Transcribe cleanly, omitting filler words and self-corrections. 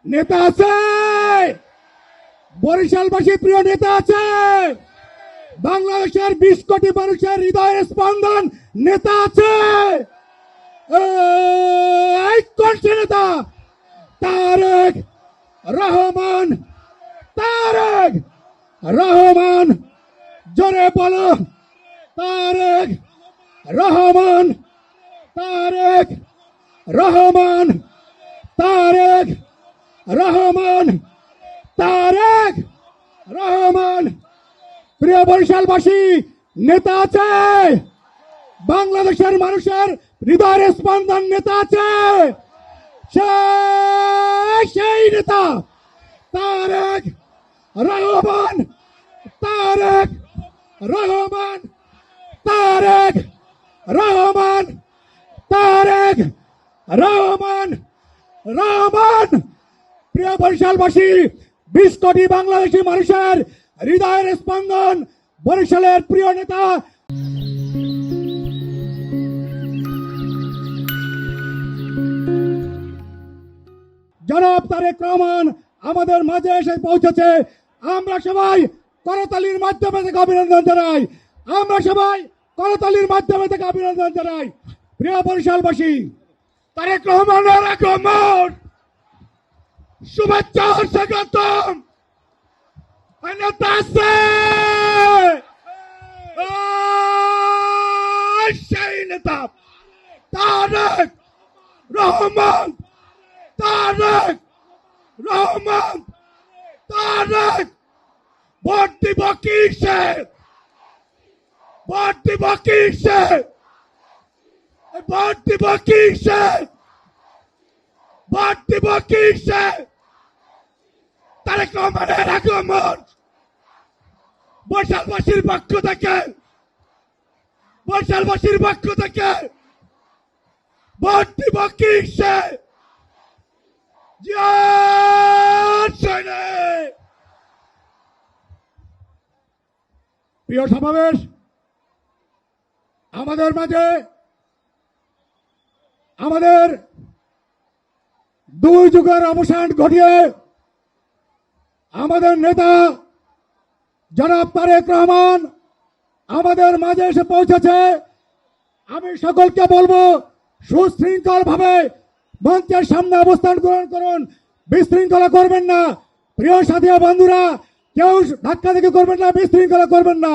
নেতা আছে, বরিশালবাসী প্রিয় নেতা আছে, বাংলাদেশের 20 কোটি মানুষের হৃদয়ের স্পন্দন নেতা আছে। এই কোনটি নেতা? তারেক রহমান। তারেক রহমান, জোরে বলো তারেক রহমান। তারেক রহমান। তারেক রহমান। তারেক রহমান। প্রিয় বরিশালবাসী, নেতা আছে, বাংলাদেশের মানুষের হৃদয়ের স্পন্দন নেতা আছে, সেই নেতা তারেক রহমান। তারেক রহমান। তারেক রহমান। তারেক রহমান। রহমান। প্রিয় বরিশালবাসী, 20 কোটি বাংলাদেশী মানুষের হৃদয়ের স্পন্দন, বরিশালের প্রিয় নেতা জনাব তারেক রহমান আমাদের মাঝে এসে পৌঁছেছে। আমরা সবাই করতালির মাধ্যমে থেকে অভিনন্দন জানাই। আমরা সবাই করতালির মাধ্যমে থেকে অভিনন্দন জানাই। প্রিয় বরিশালবাসী, তারেক রহমানের আগমন, শুভেচ্ছা ও স্বাগতম। নেতা আছে, সেই নেতা তারেক রহমান। তারেক রহমান। তারেক। ভোট দিব কিসে? ভোট দিব কিসে? ভোট দিব কিসে? ভোট দিব কিসে? তারেক রহমানের আগমন বরিশালবাসীর পক্ষ থেকে, বরিশালবাসীর পক্ষ থেকে ভোট দিব কিসে? প্রিয় সমাবেশ, আমাদের মাঝে আমাদের 2 যুগের অবসান ঘটিয়ে আমাদের নেতা জনাব তারেক রহমান আমাদের মাঝে এসে পৌঁছেছে। আমি সকলকে বলবো, সুশৃঙ্খল ভাবে মঞ্চের সামনে অবস্থান গ্রহণ করুন, বিশৃঙ্খলা করবেন না। প্রিয় সাথী ও বন্ধুরা, কেউ ধাক্কা দেখি করবেন না, বিশৃঙ্খলা করবেন না।